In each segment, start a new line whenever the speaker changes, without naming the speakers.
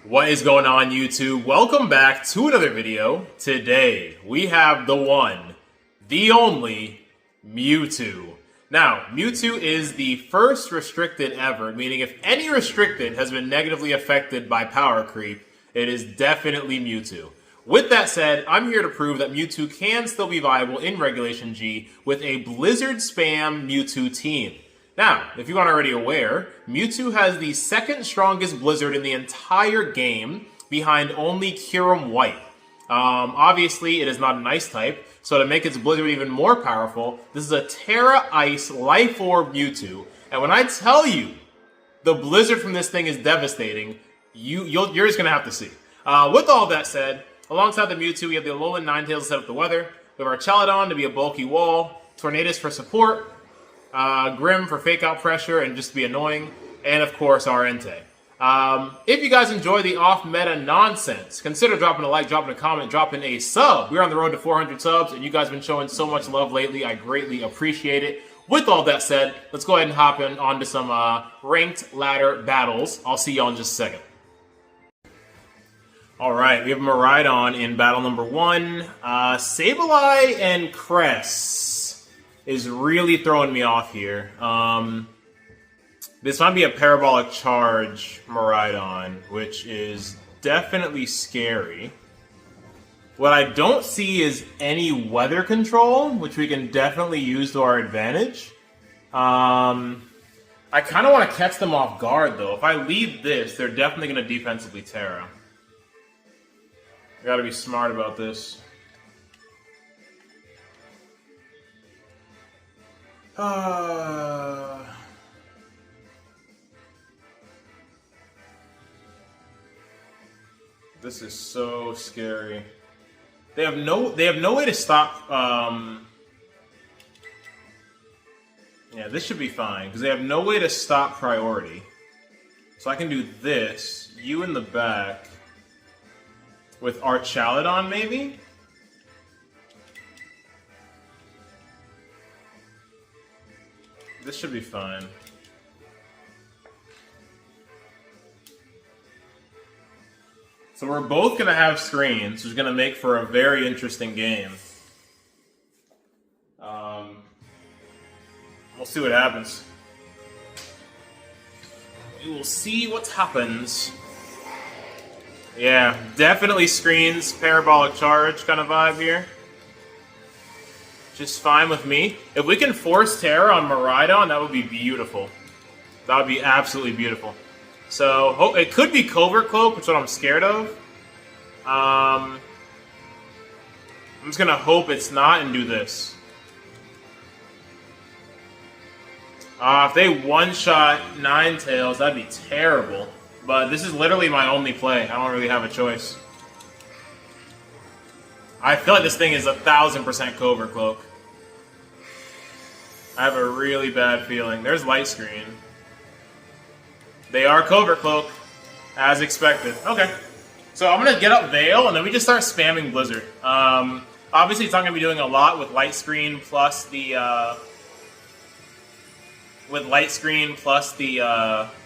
What is going on, YouTube? Welcome back to another video. Today, we have the one, the only, MEWTWO. Now, MEWTWO is the first restricted ever, meaning if any restricted has been negatively affected by power creep, it is definitely MEWTWO. With that said, I'm here to prove that MEWTWO can still be viable in Regulation G with a Blizzard spam MEWTWO team. Now, if you aren't already aware, MEWTWO has the second strongest Blizzard in the entire game, behind only Kyurem White. Obviously, it is not an Ice type, so to make its Blizzard even more powerful, this is a Terra Ice Life Orb MEWTWO. And when I tell you the Blizzard from this thing is devastating, you're just going to have to see. With all that said, alongside the MEWTWO, we have the Alolan Ninetales to set up the weather. We have our Chaladon to be a bulky wall, Tornadus for support, Grim for fake out pressure and just to be annoying, and of course our Entei. If you guys enjoy the off-meta nonsense, consider dropping a like, dropping a comment, dropping a sub. We're on the road to 400 subs, and you guys have been showing so much love lately. I greatly appreciate it. With all that said, let's go ahead and hop on to some ranked ladder battles. I'll see y'all in just a second. Alright, we have Miraidon in battle number 1. Sableye and Cress is really throwing me off here. This might be a parabolic charge Miraidon, which is definitely scary. What I don't see is any weather control, which we can definitely use to our advantage. I kind of want to catch them off guard, though. If I lead this, they're definitely going to defensively Terra. I gotta be smart about this. This is so scary. They have no way to stop. Yeah, this should be fine because they have no way to stop priority. So I can do this. You in the back with our Chaladon, maybe. This should be fine. So we're both going to have screens, which is going to make for a very interesting game. We'll see what happens. We will see what happens. Yeah, definitely screens, parabolic charge kind of vibe here. Just fine with me. If we can force Terra on Miraidon, that would be beautiful. That would be absolutely beautiful. So, it could be Covert Cloak, which is what I'm scared of. I'm just going to hope it's not and do this. If they one-shot Ninetales, that'd be terrible. But this is literally my only play. I don't really have a choice. I feel like this thing is 1000% Covert Cloak. I have a really bad feeling. There's Light Screen. They are Covert Cloak, as expected. Okay. So I'm going to get up Veil, and then we just start spamming Blizzard. Obviously, it's not going to be doing a lot with Light Screen plus the...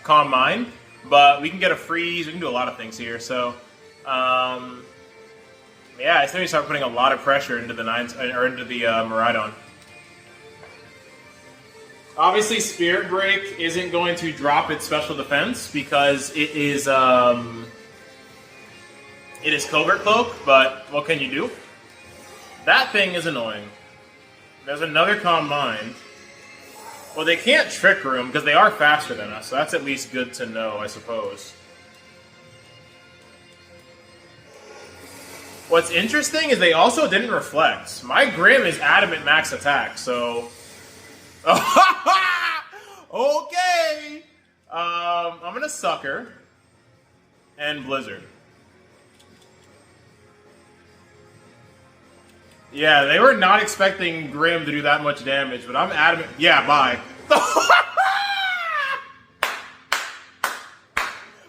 Calm Mind. But we can get a freeze, we can do a lot of things here, so, yeah, I think we start putting a lot of pressure into the Miraidon. Obviously, Spirit Break isn't going to drop its special defense, because it is Covert Cloak, but what can you do? That thing is annoying. There's another Calm Mind. Well, they can't Trick Room because they are faster than us, so that's at least good to know, I suppose. What's interesting is they also didn't reflect. My Grim is adamant max attack, so... Okay! I'm gonna Sucker and Blizzard. Yeah, they were not expecting Grim to do that much damage, but I'm adamant. Yeah, bye.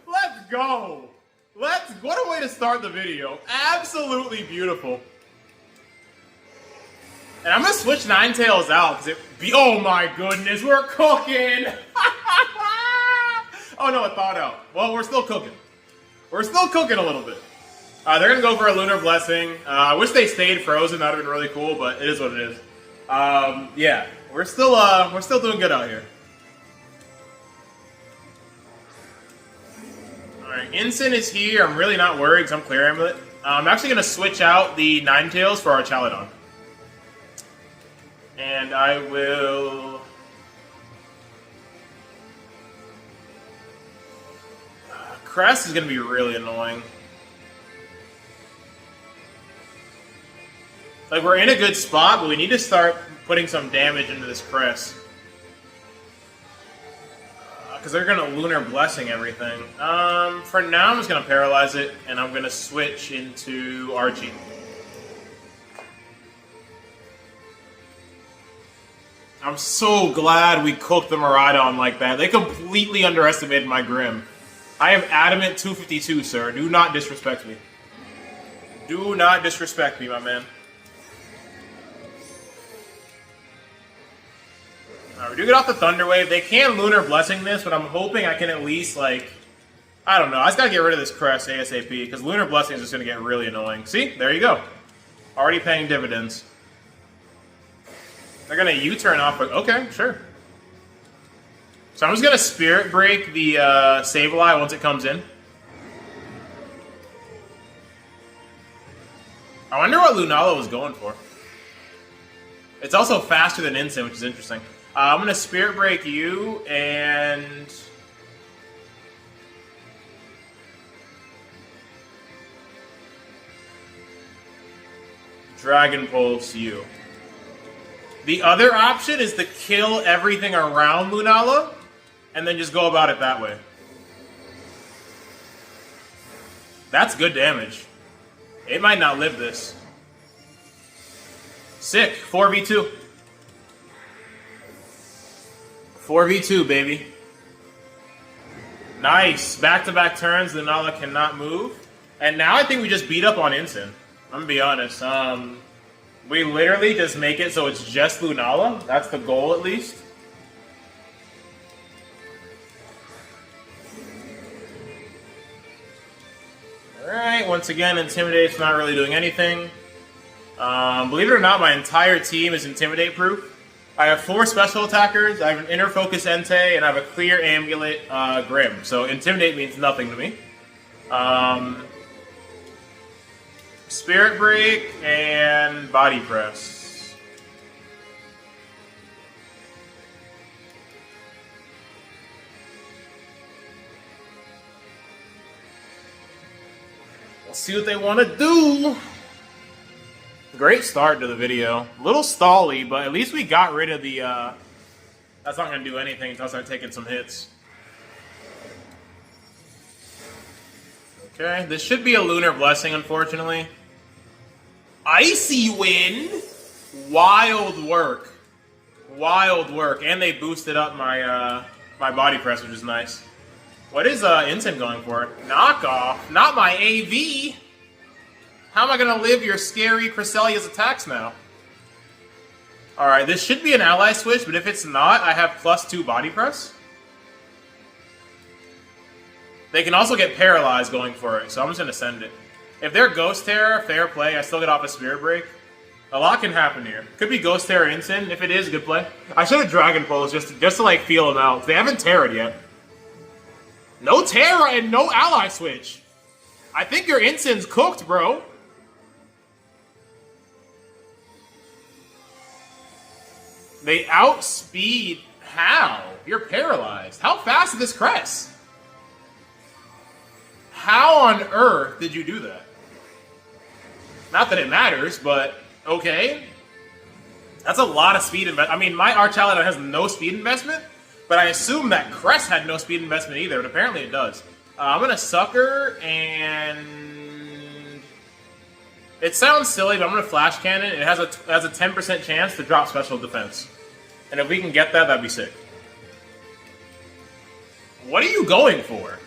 Let's go. What a way to start the video. Absolutely beautiful. And I'm going to switch Ninetales out, because oh my goodness, we're cooking. Oh no, it thawed out. Well, we're still cooking. We're still cooking a little bit. They're going to go for a Lunar Blessing. I wish they stayed frozen. That would have been really cool, but it is what it is. Yeah, we're still doing good out here. Alright, Ensign is here. I'm really not worried because I'm Clear Amulet. I'm actually going to switch out the Ninetales for our Chaladon. And I will... Crest is going to be really annoying. Like, we're in a good spot, but we need to start putting some damage into this Crest. Because they're going to Lunar Blessing everything. For now, I'm just going to Paralyze it, and I'm going to switch into Archie. I'm so glad we cooked the Miraidon like that. They completely underestimated my Grim. I have Adamant 252, sir. Do not disrespect me. Do not disrespect me, my man. We do get off the Thunder Wave. They can Lunar Blessing this, but I'm hoping I can at least, like... I don't know. I just gotta get rid of this Crest ASAP, because Lunar Blessing is just gonna get really annoying. See? There you go. Already paying dividends. They're gonna U-turn off, but okay, sure. So I'm just gonna Spirit Break the Sableye once it comes in. I wonder what Lunala was going for. It's also faster than Ensign, which is interesting. I'm going to Spirit Break you, and... Dragon Pulse you. The other option is to kill everything around Lunala, and then just go about it that way. That's good damage. It might not live this. Sick. 4v2. 4v2, baby. Nice. Back-to-back turns, Lunala cannot move. And now I think we just beat up on Ensign. I'm gonna be honest. We literally just make it so it's just Lunala. That's the goal, at least. Alright, once again, Intimidate's not really doing anything. Believe it or not, my entire team is Intimidate-proof. I have 4 special attackers, I have an Inner Focus Entei, and I have a Clear Amulet Grim. So Intimidate means nothing to me. Spirit Break and Body Press. Let's see what they want to do. Great start to the video. A little stally, but at least we got rid of the... That's not going to do anything until I start taking some hits. Okay, this should be a Lunar Blessing, unfortunately. Icy Wind! Wild work. Wild work. And they boosted up my my Body Press, which is nice. What is Ensign going for? Knockoff? Not my AV! How am I going to live your scary Cresselia's attacks now? Alright, this should be an ally switch, but if it's not, I have +2 Body Press. They can also get paralyzed going for it, so I'm just going to send it. If they're Ghost Terror, fair play, I still get off a Spirit Break. A lot can happen here. Could be Ghost Terror Ensign. If it is, good play. I should have Dragon Pulse just to like feel them out. They haven't Terra'd yet. No Terra and no ally switch. I think your Ensign's cooked, bro. They outspeed. How? You're paralyzed. How fast is this Crest? How on earth did you do that? Not that it matters, but okay. That's a lot of speed investment. I mean, my Archaladon has no speed investment, but I assume that Crest had no speed investment either, but apparently it does. I'm going to Sucker, and... It sounds silly, but I'm going to Flash Cannon. It has a 10% chance to drop Special Defense. And if we can get that, that'd be sick. What are you going for?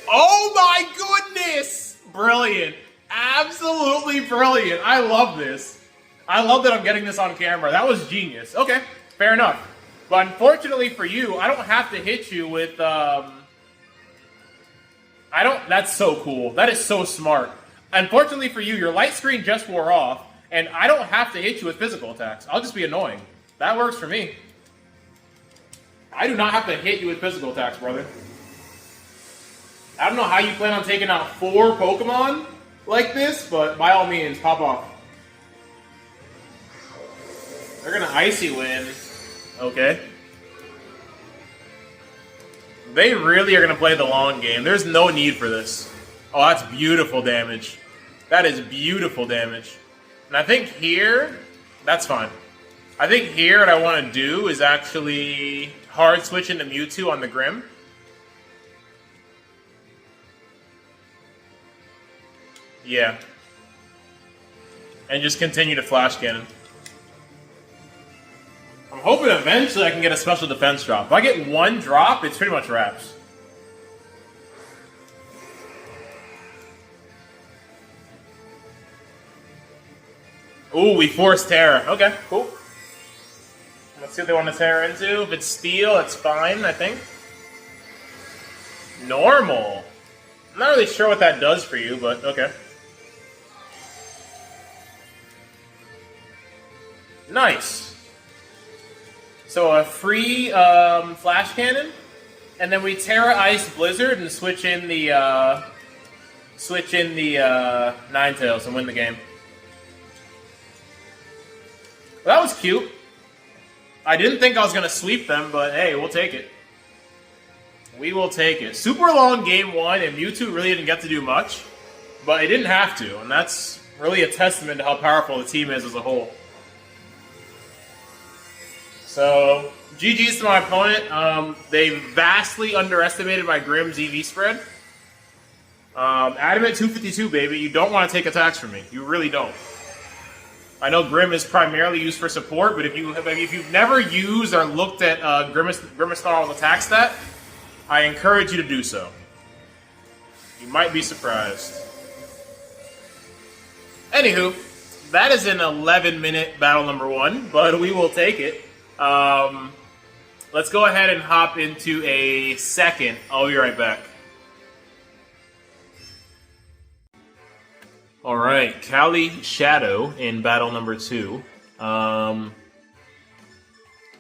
Oh my goodness! Brilliant. Absolutely brilliant. I love this. I love that I'm getting this on camera. That was genius. Okay, fair enough. But unfortunately for you, I don't have to hit you with I don't. That's so cool. That is so smart. Unfortunately for you, your light screen just wore off, and I don't have to hit you with physical attacks. I'll just be annoying. That works for me. I do not have to hit you with physical attacks, brother. I don't know how you plan on taking out 4 Pokemon like this, but by all means, pop off. They're gonna Icy Wind. Okay. They really are gonna play the long game. There's no need for this. Oh, that's beautiful damage. That is beautiful damage. And I think here, that's fine. I think here what I want to do is actually hard switch into Mewtwo on the Grim. Yeah. And just continue to Flash Cannon. I'm hoping eventually I can get a special defense drop. If I get 1 drop, it's pretty much wraps. Ooh, we forced Terra. Okay, cool. Let's see what they want to Terra into. If it's Steel, it's fine, I think. Normal. I'm not really sure what that does for you, but okay. Nice. So a free Flash Cannon, and then we Terra Ice Blizzard and switch in the Ninetales and win the game. Well, that was cute. I didn't think I was going to sweep them, but hey, we'll take it. We will take it. Super long game 1, and Mewtwo really didn't get to do much, but it didn't have to, and that's really a testament to how powerful the team is as a whole. So, GG's to my opponent. They vastly underestimated my Grim's EV spread. Adamant 252, baby. You don't want to take attacks from me. You really don't. I know Grim is primarily used for support, but if you've never used or looked at Grimmsnarl's attack stat, I encourage you to do so. You might be surprised. Anywho, that is an 11-minute battle number 1, but we will take it. Let's go ahead and hop into a second. I'll be right back. Alright, Cali Shadow in battle number 2.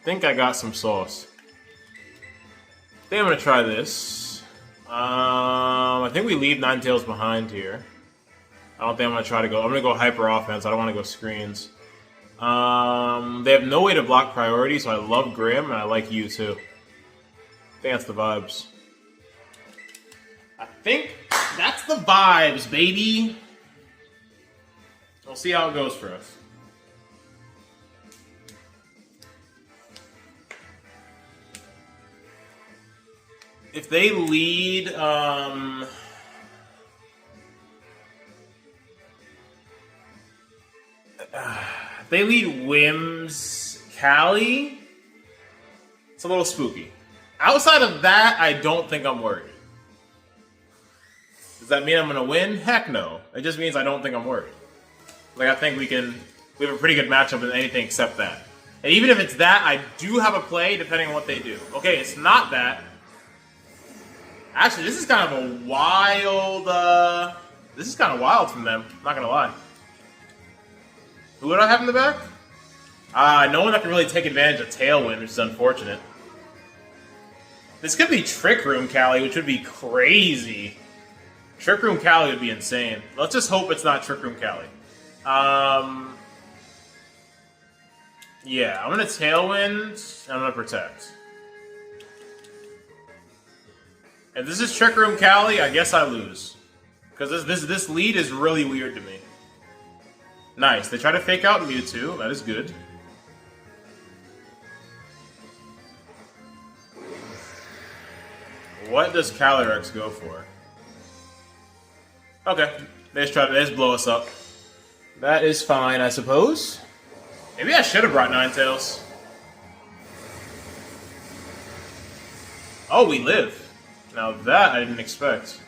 Think I got some sauce. I think I'm gonna try this. I think we leave Ninetales behind here. I don't think I'm gonna try to go. I'm gonna go hyper offense. I don't want to go screens. They have no way to block priority, so I love Grim and I like you too. I think that's the vibes. I think that's the vibes, baby. We'll see how it goes for us. If they lead, if they lead Wims Cali, it's a little spooky. Outside of that, I don't think I'm worried. Does that mean I'm going to win? Heck no. It just means I don't think I'm worried. Like, I think we have a pretty good matchup in anything except that. And even if it's that, I do have a play depending on what they do. Okay, it's not that. Actually, this is kind of a wild, this is kind of wild from them, not gonna lie. Who would I have in the back? No one that can really take advantage of Tailwind, which is unfortunate. This could be Trick Room Cali, which would be crazy. Trick Room Cali would be insane. Let's just hope it's not Trick Room Cali. Yeah, I'm gonna Tailwind, and I'm gonna Protect. If this is Trick Room Cali, I guess I lose. Because this lead is really weird to me. Nice, they try to fake out Mewtwo, that is good. What does Calyrex go for? Okay, they just blow us up. That is fine, I suppose. Maybe I should have brought Ninetales. Oh, we live. Now that I didn't expect.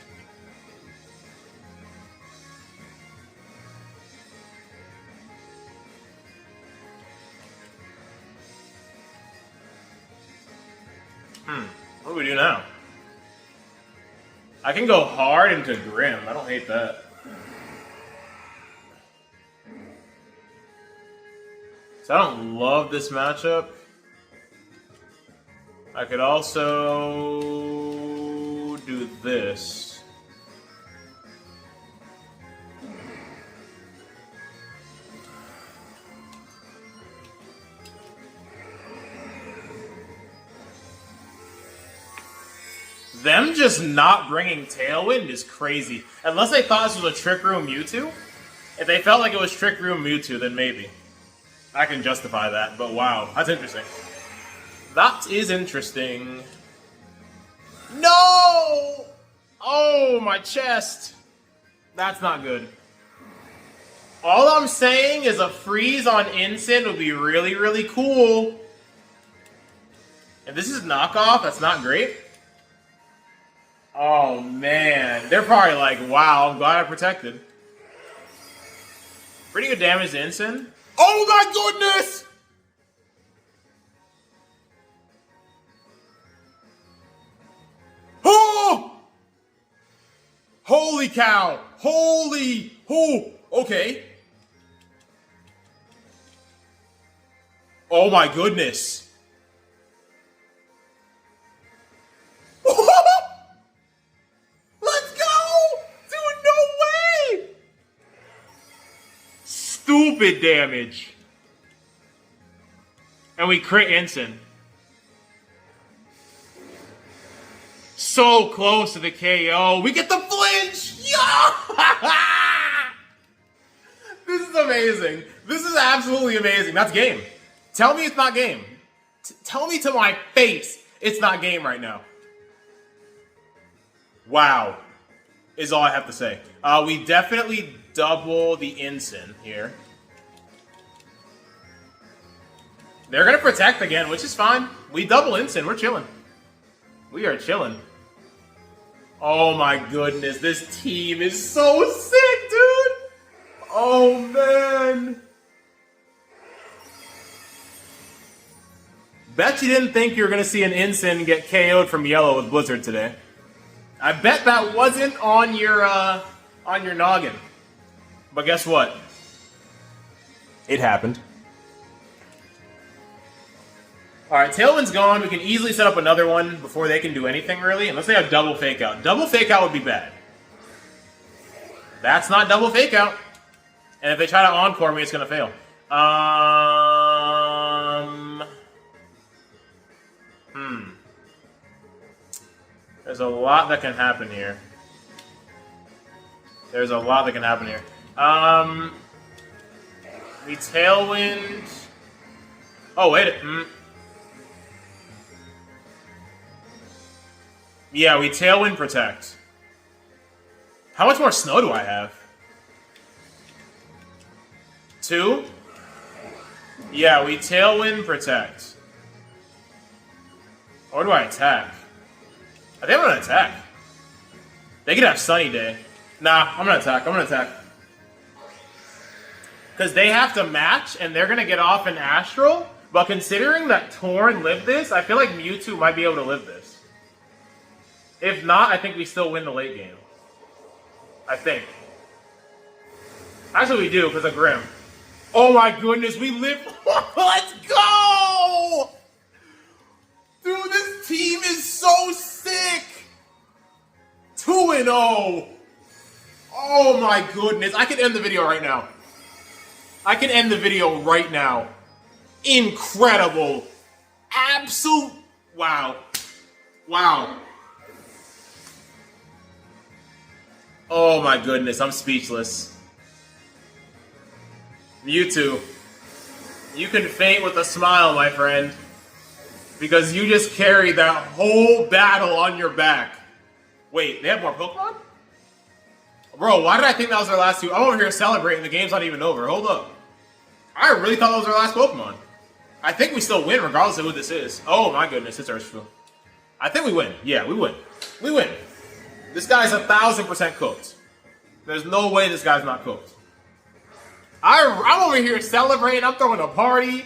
What do we do now? I can go hard into Grim. I don't hate that. So I don't love this matchup. I could also do this. Them just not bringing Tailwind is crazy. Unless they thought this was a Trick Room Mewtwo. If they felt like it was Trick Room Mewtwo, then maybe. I can justify that, but wow, that's interesting. That is interesting. No! Oh, my chest. That's not good. All I'm saying is a freeze on Incin would be really, really cool. If this is knockoff, that's not great. Oh, man. They're probably like, wow, I'm glad I protected. Pretty good damage to Incin. Oh, my goodness! Oh! Holy cow! Holy! Oh, okay. Oh, my goodness. Stupid damage. And we crit Incin. So close to the KO. We get the flinch! Yeah! This is amazing. This is absolutely amazing. That's game. Tell me it's not game. Tell me to my face it's not game right now. Wow. Is all I have to say. We definitely double the Incin here. They're going to protect again, which is fine. We double Incin. We're chilling. We are chilling. Oh my goodness. This team is so sick, dude. Oh, man. Bet you didn't think you were going to see an Incin get KO'd from Yellow with Blizzard today. I bet that wasn't on your noggin. But guess what? It happened. Alright, Tailwind's gone. We can easily set up another one before they can do anything, really. Unless they have double fake out. Double fake out would be bad. That's not double fake out. And if they try to encore me, it's going to fail. There's a lot that can happen here. There's a lot that can happen here. We Tailwind. Oh, wait. Yeah, we Tailwind Protect. How much more snow do I have? 2? Yeah, we Tailwind Protect. Or do I attack? I think I'm gonna attack. They could have Sunny Day. Nah, I'm gonna attack. I'm gonna attack. Because they have to match, and they're gonna get off in Astral. But considering that Torn lived this, I feel like Mewtwo might be able to live this. If not, I think we still win the late game. I think. Actually, we do, because of Grim. Oh my goodness, we live. Let's go! Dude, this team is so sick! 2-0! Oh my goodness, I can end the video right now. I can end the video right now. Incredible. Absolute. Wow. Wow. Oh my goodness, I'm speechless. Mewtwo, you can faint with a smile, my friend. Because you just carried that whole battle on your back. Wait, they have more Pokemon? Bro, why did I think that was our last two? I'm over here celebrating, the game's not even over. Hold up. I really thought that was our last Pokemon. I think we still win regardless of who this is. Oh my goodness, it's Urshifu. I think we win. Yeah, we win. We win. This guy's 1000% cooked. There's no way this guy's not cooked. I'm over here celebrating. I'm throwing a party.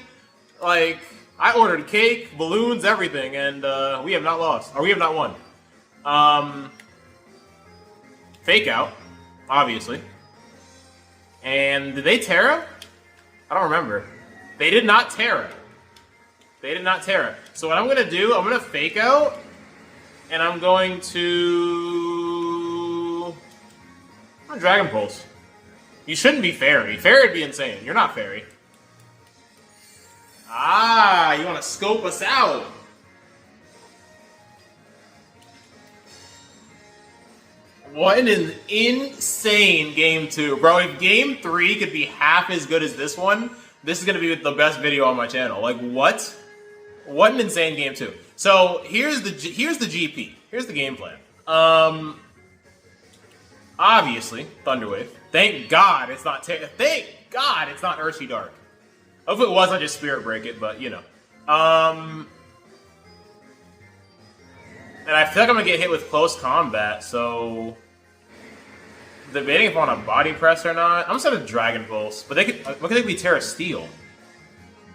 Like, I ordered cake, balloons, everything, and we have not lost. Or we have not won. Fake out, obviously. And did they Terra? I don't remember. They did not Terra. They did not Terra. So what I'm going to do, I'm going to fake out. And I'm going to... Dragon Pulse. You shouldn't be Fairy. Fairy would be insane. You're not Fairy. Ah, you want to scope us out. What an insane game 2. Bro, if game 3 could be half as good as this one, this is going to be the best video on my channel. Like, what? What an insane game 2. So, here's the GP. Here's the game plan. Obviously, Thunderwave. Thank God it's not thank God it's not Urshi Dark. If it was, I'd just Spirit Break it, but, you know. And I feel like I'm going to get hit with close combat, so... Debating if I want to Body Press or not. I'm just going to Dragon Pulse. But they could... What could they be? Terra Steel? Am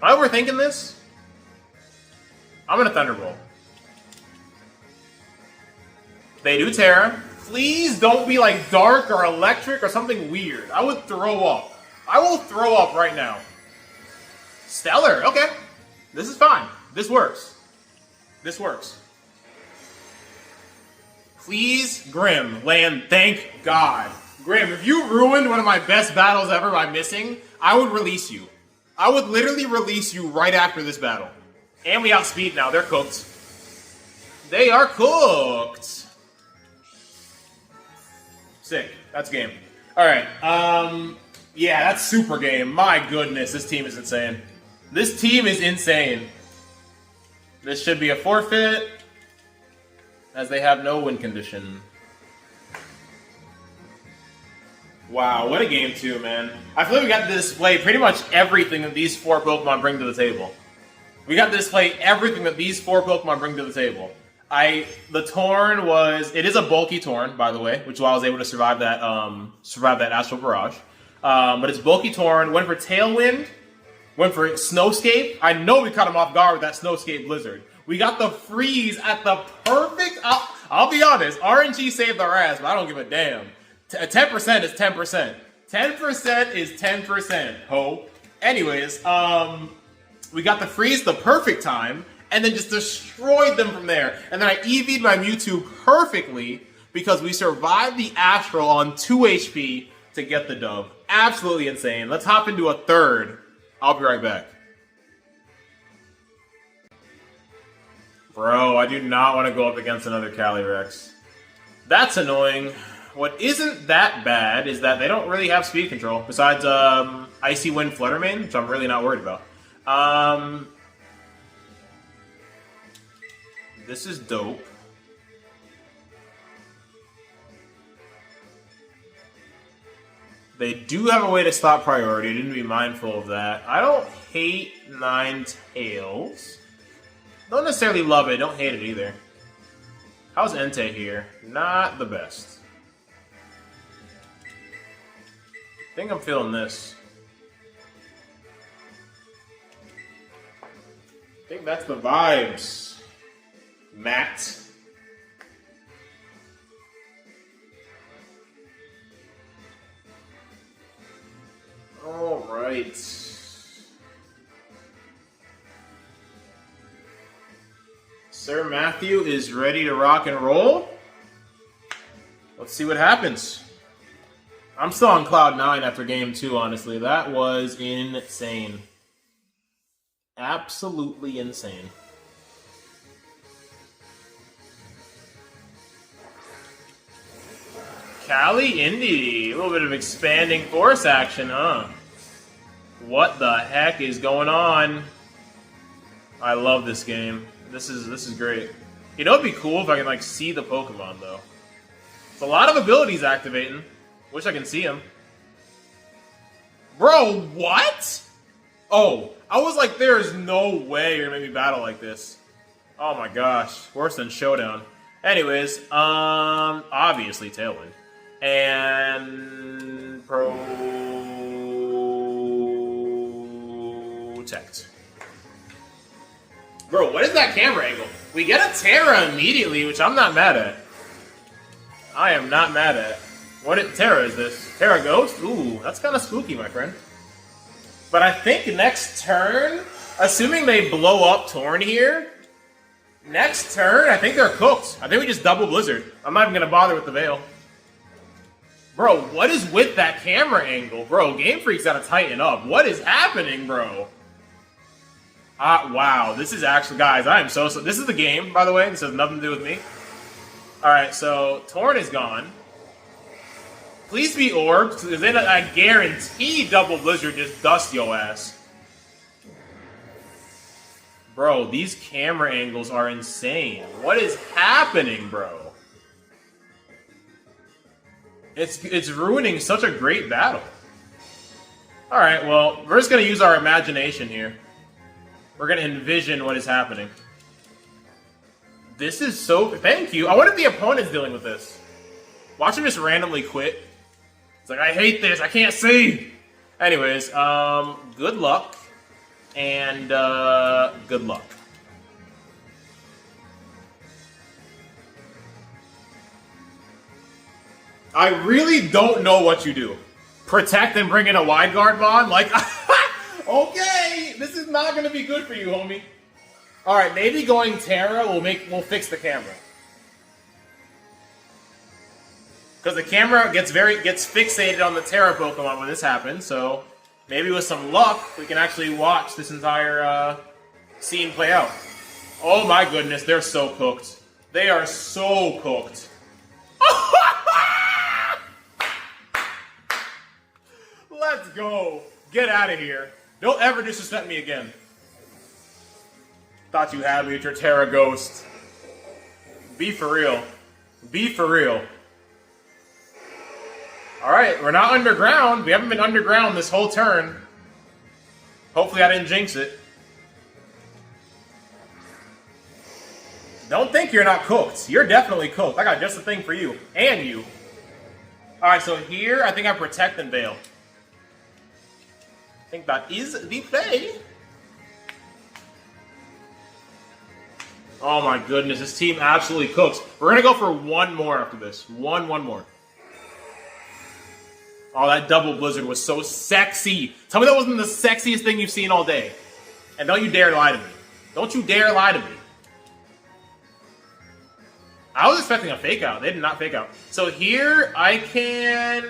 I overthinking this? I'm going to Thunderbolt. They do Terra. Please don't be like Dark or Electric or something weird. I would throw up. I will throw up right now. Stellar. Okay. This is fine. This works. This works. Please, Grim, land, thank God. Grim, if you ruined one of my best battles ever by missing, I would release you. I would literally release you right after this battle. And we outspeed now. They're cooked. They are cooked. Sick. That's game. Alright, yeah, that's super game. My goodness, this team is insane. This team is insane. This should be a forfeit, as they have no win condition. Wow, what a game 2, man. I feel like we got to display pretty much everything that these 4 Pokemon bring to the table. We got to display everything that these 4 Pokemon bring to the table. The Torn was... It is a bulky Torn, by the way, which is why I was able to survive that Astral Barrage. But it's bulky Torn. Went for Tailwind. Went for Snowscape. I know we caught him off guard with that Snowscape Blizzard. We got the Freeze at the perfect... I'll be honest. RNG saved our ass, but I don't give a damn. 10% is 10%. 10% is 10%, ho. Anyways, we got the Freeze the perfect time, and then just destroyed them from there. And then I EV'd my Mewtwo perfectly because we survived the Astral on 2 HP to get the dub. Absolutely insane. Let's hop into a third. I'll be right back. Bro, I do not want to go up against another Calyrex. That's annoying. What isn't that bad is that they don't really have speed control, besides Icy Wind Fluttermane, which I'm really not worried about. This is dope. They do have a way to stop priority. I didn't be mindful of that. I don't hate Ninetales. Don't necessarily love it. Don't hate it either. How's Entei here? Not the best. I think I'm feeling this. I think that's the vibes, Matt. All right. Sir Matthew is ready to rock and roll. Let's see what happens. I'm still on cloud 9 after game 2, honestly. That was insane. Absolutely insane. Cali Indy. A little bit of expanding force action, huh? What the heck is going on? I love this game. This is great. You know, it'd be cool if I can, like, see the Pokemon, though. It's a lot of abilities activating. Wish I can see him. Bro, what? Oh, I was like, there's no way you're gonna make me battle like this. Oh my gosh, worse than Showdown. Anyways, obviously Tailwind. And Protect. Bro, what is that camera angle? We get a Terra immediately, which I'm not mad at. I am not mad at. Terra is this? Terra Ghost? Ooh, that's kind of spooky, my friend. But I think next turn, assuming they blow up Torn here, next turn, I think they're cooked. I think we just double Blizzard. I'm not even going to bother with the Veil. Bro, what is with that camera angle? Bro, Game Freak's got to tighten up. What is happening, bro? Wow, this is actually... Guys, I am so... This is the game, by the way. This has nothing to do with me. Alright, so Torn is gone. Please be orbed, because then I guarantee double Blizzard just dust your ass. Bro, these camera angles are insane. What is happening, bro? It's ruining such a great battle. Alright, well, we're just going to use our imagination here. We're going to envision what is happening. This is so... Thank you. I wonder if the opponent's dealing with this. Watch him just randomly quit. It's like, I hate this. I can't see. Anyways, good luck. And, good luck. I really don't know what you do. Protect and bring in a wide guard bond? Like, okay, this is not going to be good for you, homie. All right, maybe going Terra will fix the camera. Because the camera gets fixated on the Terra Pokemon when this happens, so maybe with some luck, we can actually watch this entire scene play out. Oh my goodness, they're so cooked. They are so cooked. Let's go. Get out of here. Don't ever disrespect me again. Thought you had me with your Terra Ghost. Be for real. Be for real. Alright, we're not underground. We haven't been underground this whole turn. Hopefully I didn't jinx it. Don't think you're not cooked. You're definitely cooked. I got just the thing for you. And you. Alright, so here, I think I protect and Veil. I think that is the play. Oh my goodness, this team absolutely cooks. We're going to go for one more after this. One more. Oh, that double Blizzard was so sexy. Tell me that wasn't the sexiest thing you've seen all day. And don't you dare lie to me. Don't you dare lie to me. I was expecting a fake out. They did not fake out. So here, I can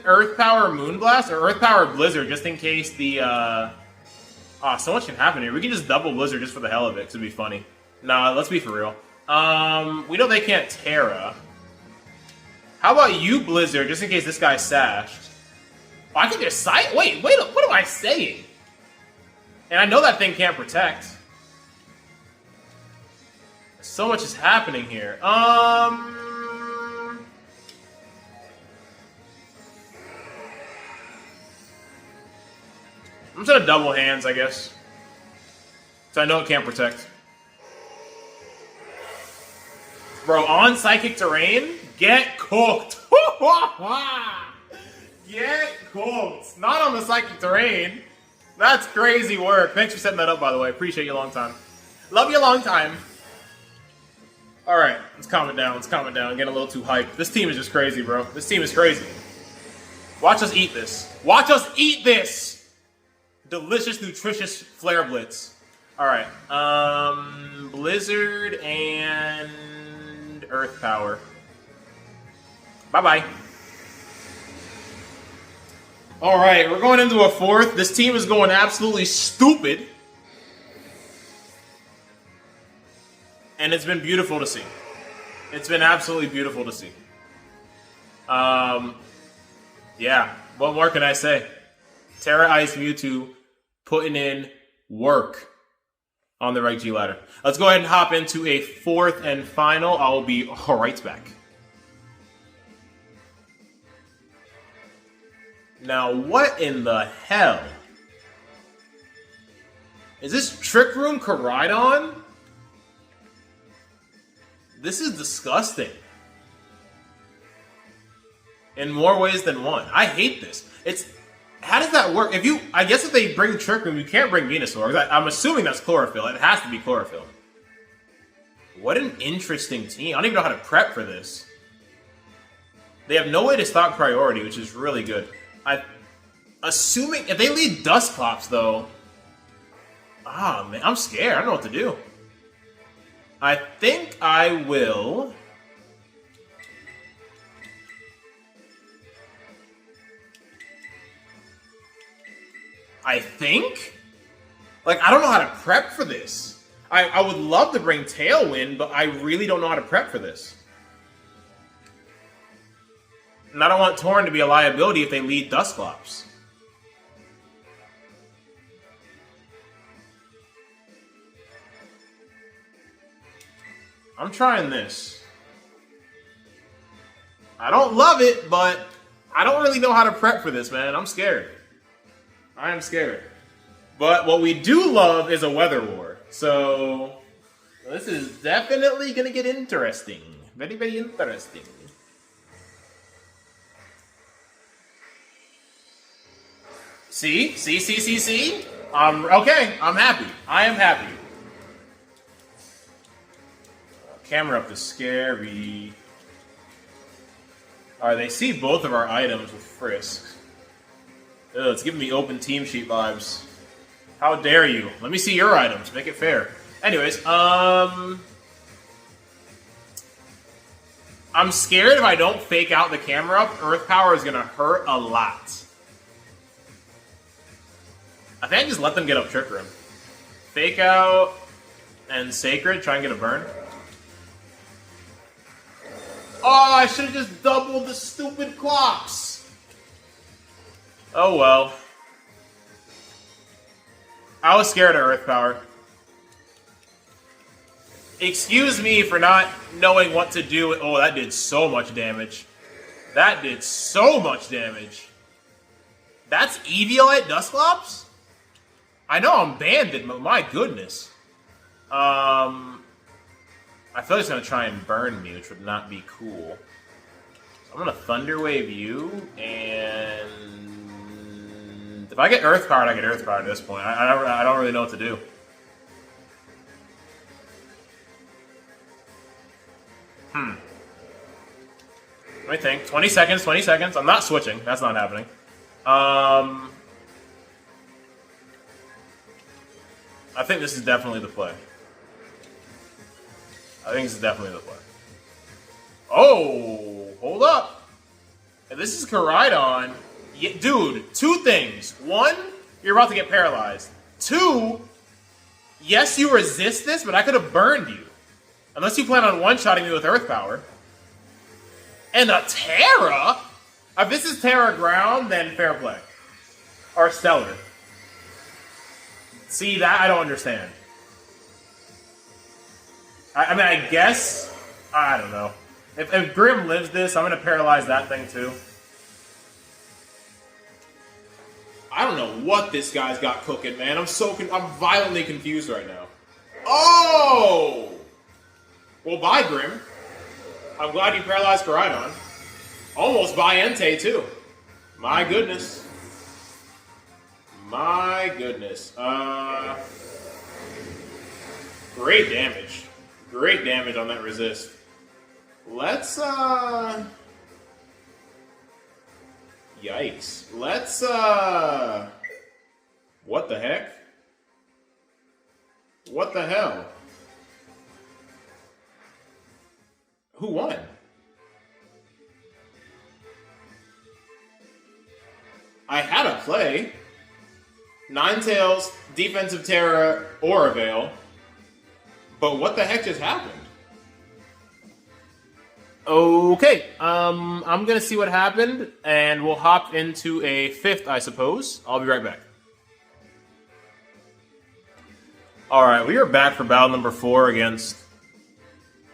Earth Power Moonblast or Earth Power Blizzard just in case the... so much can happen here. We can just double Blizzard just for the hell of it because it'd be funny. Nah, let's be for real. We know they can't Terra. How about you, Blizzard, just in case this guy's sashed? Oh, I can just sight. Wait, what am I saying? And I know that thing can't protect. So much is happening here. I'm just gonna double hands, I guess. So I know it can't protect. Bro, on Psychic Terrain, get cooked. Get cooked. Not on the Psychic Terrain. That's crazy work. Thanks for setting that up, by the way. Appreciate you a long time. Love you a long time. Alright, let's calm it down. Let's calm it down. Getting a little too hyped. This team is just crazy, bro. This team is crazy. Watch us eat this. Watch us eat this! Delicious, nutritious Flare Blitz. Alright. Blizzard and Earth Power. Bye-bye. Alright, we're going into a fourth. This team is going absolutely stupid. And it's been beautiful to see. It's been absolutely beautiful to see. Yeah, what more can I say? Terra Ice Mewtwo putting in work on the Reg G ladder. Let's go ahead and hop into a fourth and final. I will be right back. Now, what in the hell? Is this Trick Room Koraidon? This is disgusting. In more ways than one. I hate this. How does that work? I guess if they bring Trick Room, you can't bring Venusaur. I'm assuming that's Chlorophyll. It has to be Chlorophyll. What an interesting team. I don't even know how to prep for this. They have no way to stop priority, which is really good. Assuming if they lead Dusclops though, man, I'm scared. I don't know what to do. I think I will. Like, I don't know how to prep for this. I would love to bring Tailwind, but I really don't know how to prep for this. And I don't want Torn to be a liability if they lead Dusclops. I'm trying this. I don't love it, but I don't really know how to prep for this, man. I'm scared. I am scared. But what we do love is a Weather War. So this is definitely going to get interesting. Very, very interesting. See? Okay, I'm happy. I am happy. Camera up is scary. Alright, they see both of our items with Frisk. Ugh, it's giving me open team sheet vibes. How dare you? Let me see your items. Make it fair. Anyways, I'm scared if I don't fake out the camera up, Earth Power is gonna hurt a lot. I think I just let them get up Trick Room. Fake out and Sacred, try and get a burn. Oh, I should have just doubled the stupid clocks. Oh well. I was scared of Earth Power. Excuse me for not knowing what to do. Oh, that did so much damage. That did so much damage. That's Eviolite Dusclops? I know I'm banded, but my goodness. I feel like it's going to try and burn me, which would not be cool. So I'm going to Thunder Wave you, and if I get Earth Powered, I get Earth Powered at this point. I don't really know what to do. Let me think. 20 seconds, 20 seconds. I'm not switching. That's not happening. I think this is definitely the play. Oh, hold up. If this is Koraidon, dude, two things. One, you're about to get paralyzed. Two, yes, you resist this, but I could have burned you. Unless you plan on one-shotting me with Earth Power. And a Terra? If this is Terra Ground, then fair play. Or Stellar. See, that I don't understand. I mean, I guess... I don't know. If Grim lives this, I'm going to paralyze that thing too. I don't know what this guy's got cooking, man. I'm violently confused right now. Oh! Well, bye, Grim. I'm glad you paralyzed Koraidon. Almost bye Entei, too. My goodness. My goodness. Great damage. Great damage on that resist. Let's, yikes. Let's, what the heck? What the hell? Who won? I had a play. Ninetales, Defensive Terra, Aura Veil. But what the heck just happened? Okay, I'm gonna see what happened, and we'll hop into a fifth, I suppose. I'll be right back. Alright, we are back for battle number 4 against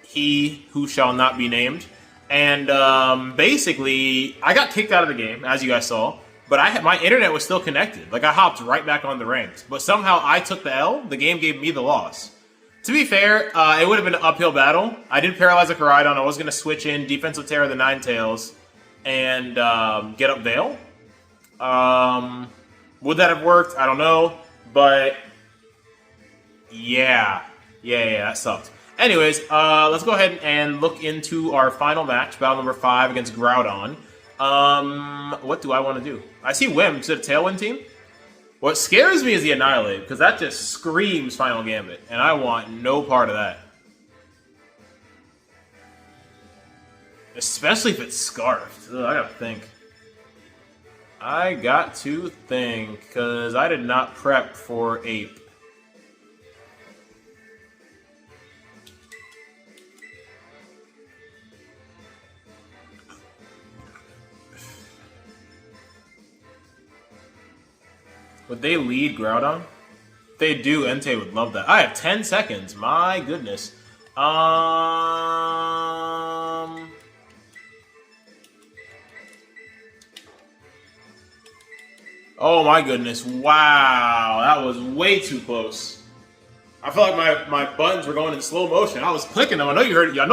he who shall not be named. And basically, I got kicked out of the game, as you guys saw. But my internet was still connected. Like, I hopped right back on the ranks. But somehow I took the L. The game gave me the loss. To be fair, it would have been an uphill battle. I did paralyze a Koraidon. I was going to switch in Defensive Terror the Ninetales and get up Veil. Would that have worked? I don't know. But yeah, that sucked. Anyways, let's go ahead and look into our final match, battle number 5 against Groudon. What do I want to do? I see Whim. Is it a Tailwind team? What scares me is the Annihilate, because that just screams Final Gambit, and I want no part of that. Especially if it's Scarfed. Ugh, I gotta think. I got to think, because I did not prep for Ape. Would they lead Groudon? If they do, Entei would love that. I have 10 seconds. My goodness. Oh my goodness. Wow. That was way too close. I felt like my buttons were going in slow motion. I was clicking them. I know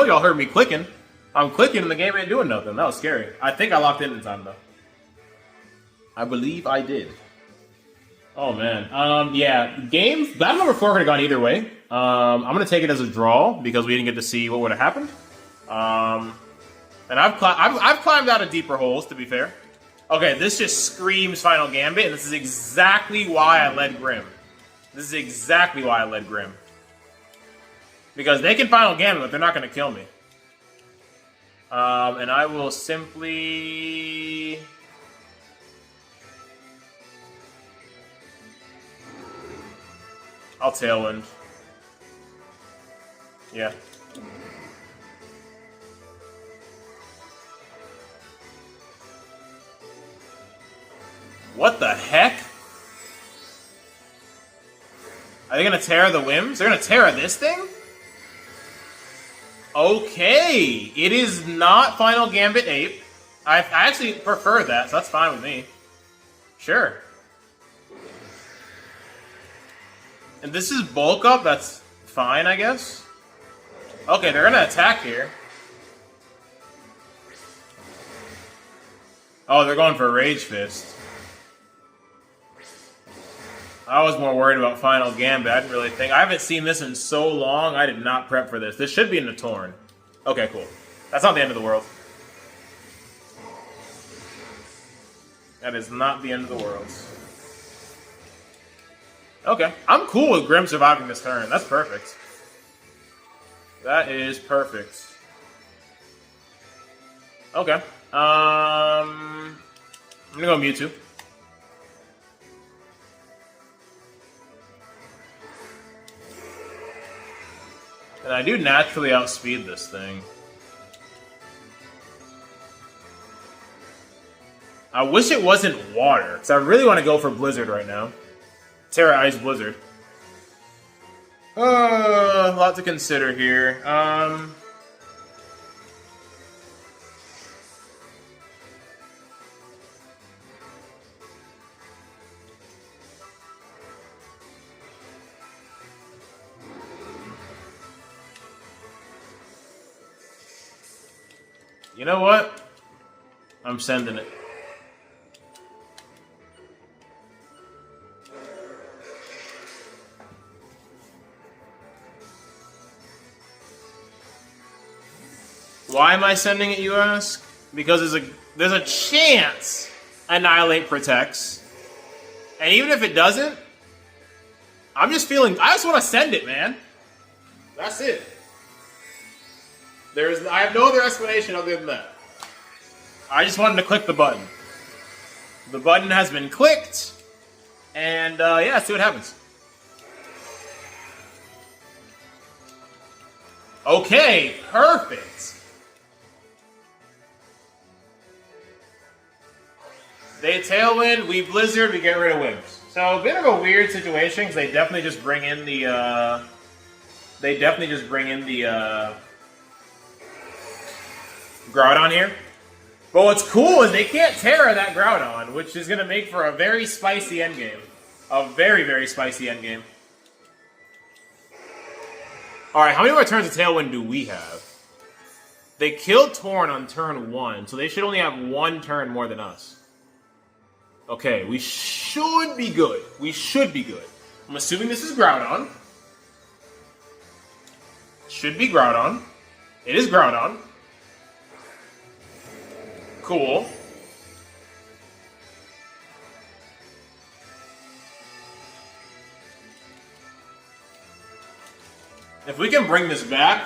y'all heard me clicking. I'm clicking and the game ain't doing nothing. That was scary. I think I locked in time though. I believe I did. Oh man. Yeah. Battle number 4 could have gone either way. I'm gonna take it as a draw because we didn't get to see what would have happened. And I've climbed out of deeper holes, to be fair. Okay, this just screams Final Gambit, and this is exactly why I led Grim. This is exactly why I led Grim. Because they can Final Gambit, but they're not going to kill me. And I will simply... I'll Tailwind. Yeah. What the heck? Are they gonna tear the Whims? They're gonna tear this thing? Okay. It is not Final Gambit Ape. I actually prefer that, so that's fine with me. Sure. And this is bulk up, that's fine, I guess. Okay, they're gonna attack here. Oh, they're going for Rage Fist. I was more worried about Final Gambit. I didn't really think. I haven't seen this in so long. I did not prep for this. This should be in the Torn. Okay, cool. That's not the end of the world. That is not the end of the world. Okay. I'm cool with Grim surviving this turn. That's perfect. That is perfect. Okay. I'm gonna go Mewtwo. And I do naturally outspeed this thing. I wish it wasn't water, because I really want to go for Blizzard right now. Terra Ice Blizzard. A lot to consider here. You know what? I'm sending it. Why am I sending it, you ask? Because there's a chance Annihilate protects. And even if it doesn't, I just want to send it, man. That's it. I have no other explanation other than that. I just wanted to click the button. The button has been clicked. And, yeah, see what happens. Okay, perfect. They Tailwind, we Blizzard, we get rid of Whims. So, a bit of a weird situation, because they definitely just bring in the, Groudon here. But what's cool is they can't Terra that Groudon, which is going to make for a very spicy endgame. A very, very spicy endgame. Alright, how many more turns of Tailwind do we have? They killed Torn on turn 1, so they should only have 1 turn more than us. Okay, we should be good. We should be good. I'm assuming this is Groudon. Should be Groudon. It is Groudon. Cool. If we can bring this back,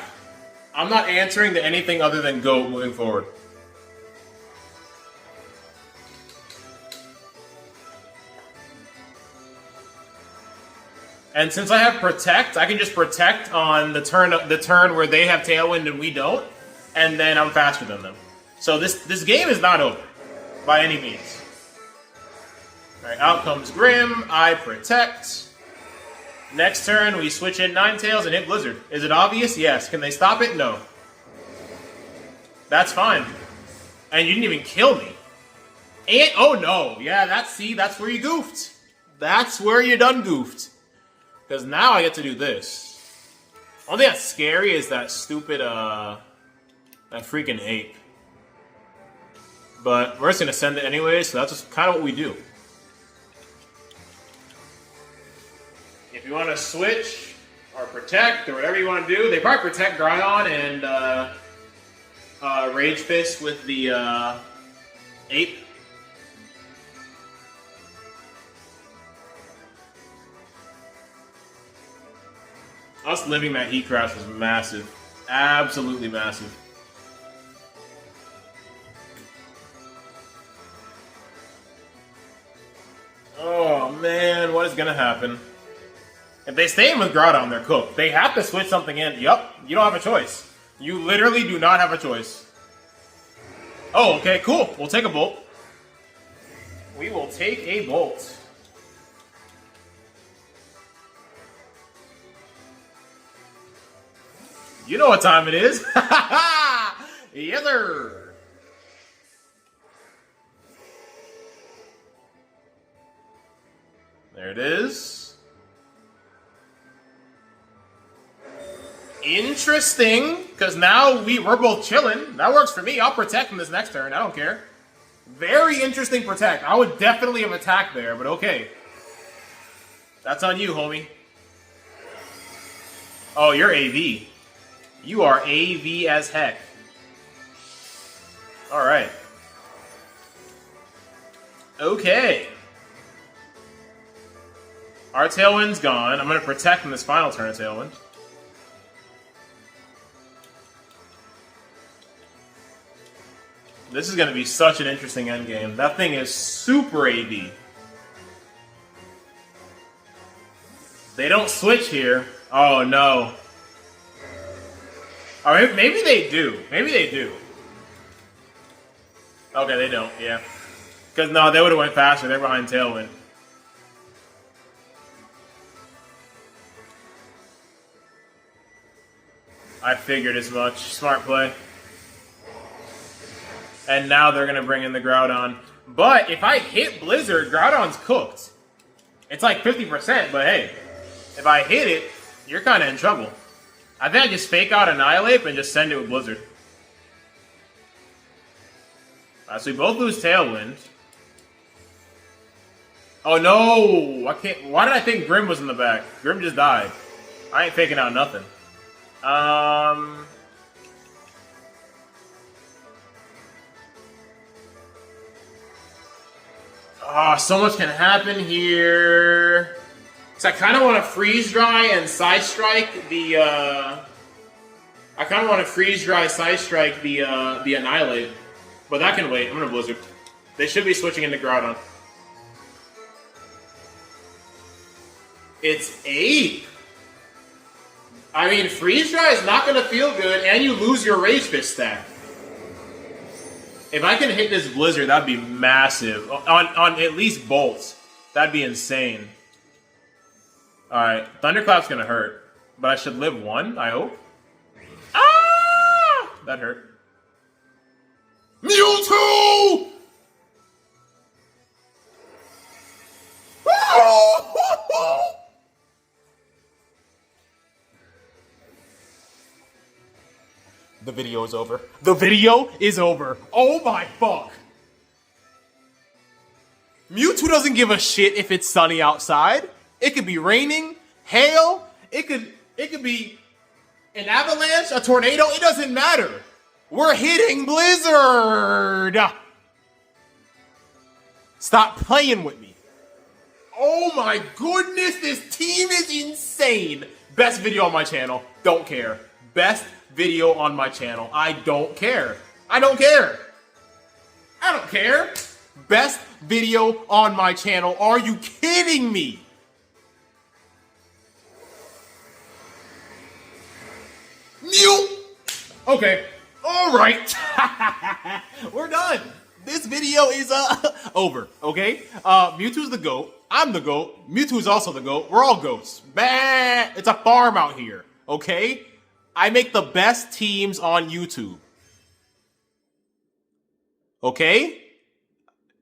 I'm not answering to anything other than go moving forward. And since I have Protect, I can just Protect on the turn where they have Tailwind and we don't, and then I'm faster than them. So this game is not over, by any means. Alright, out comes Grim, I Protect. Next turn, we switch in Ninetales and hit Blizzard. Is it obvious? Yes. Can they stop it? No. That's fine. And you didn't even kill me. And, oh no, yeah, that's where you goofed. That's where you done goofed. Because now I get to do this. Only thing that's scary is that stupid, that freaking ape. But we're just going to send it anyway, so that's just kind of what we do. If you want to switch, or protect, or whatever you want to do, they probably protect Groudon and Rage Fist with the ape. Us living that Heat Crash was massive. Absolutely massive. Oh man, what is gonna happen? If they stay in with Groudon, they're cooked. They have to switch something in. Yup, you don't have a choice. You literally do not have a choice. Oh, okay, cool. We'll take a Bolt. We will take a Bolt. You know what time it is. Yes, sir. There it is. Interesting, because now we're both chilling. That works for me. I'll protect him this next turn. I don't care. Very interesting protect. I would definitely have attacked there, but okay. That's on you, homie. Oh, you're AV. You are AV as heck. Alright. Okay. Our Tailwind's gone. I'm going to protect in this final turn of Tailwind. This is going to be such an interesting endgame. That thing is super AV. They don't switch here. Oh, no. Or maybe they do. Maybe they do. Okay, they don't, yeah. Because, no, they would have went faster. They're behind Tailwind. I figured as much. Smart play. And now they're going to bring in the Groudon. But if I hit Blizzard, Groudon's cooked. It's like 50%, but hey. If I hit it, you're kind of in trouble. I think I just fake out Annihilate and just send it with Blizzard. So we both lose Tailwind. Oh no! I can't. Why did I think Grim was in the back? Grim just died. I ain't faking out nothing. Oh, so much can happen here. So I kind of want to Freeze Dry and Side Strike the. I kind of want to Freeze Dry, Side Strike the Annihilate, but that can wait. I'm gonna Blizzard. They should be switching into Groudon. It's 8. I mean, Freeze Dry is not gonna feel good, and you lose your Rage Fist stack. If I can hit this Blizzard, that'd be massive. On at least bolts, that'd be insane. Alright, Thunderclap's gonna hurt. But I should live 1, I hope. Ah! That hurt. MEWTWO! The video is over. The video is over. Oh my fuck. MEWTWO doesn't give a shit if it's sunny outside. It could be raining, hail, it could An avalanche, a tornado, it doesn't matter. We're hitting Blizzard. Stop playing with me. Oh my goodness, this team is insane. Best video on my channel, don't care. Best video on my channel, I don't care. I don't care. I don't care. Best video on my channel, are you kidding me? Mew. Okay, all right. We're done. This video is over, okay? Mewtwo's the GOAT. I'm the GOAT. Mewtwo is also the GOAT. We're all GOATs. Bah! It's a farm out here, okay? I make the best teams on YouTube. Okay?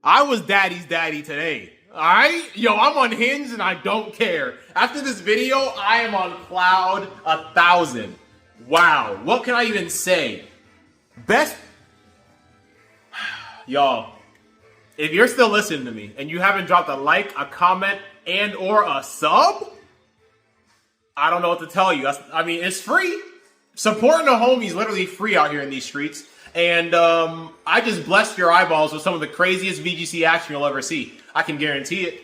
I was daddy's daddy today. Alright? Yo, I'm unhinged and I don't care. After this video, I am on cloud 1,000. Wow. What can I even say? Best... Y'all, if you're still listening to me and you haven't dropped a like, a comment, and or a sub, I don't know what to tell you. I mean, it's free. Supporting a homie is literally free out here in these streets. And I just blessed your eyeballs with some of the craziest VGC action you'll ever see. I can guarantee it.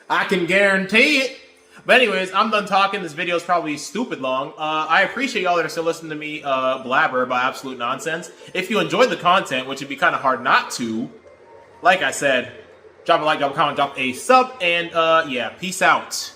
I can guarantee it. But anyways, I'm done talking. This video is probably stupid long. I appreciate y'all that are still listening to me blabber about absolute nonsense. If you enjoyed the content, which would be kind of hard not to, like I said, drop a like, drop a comment, drop a sub, and yeah, peace out.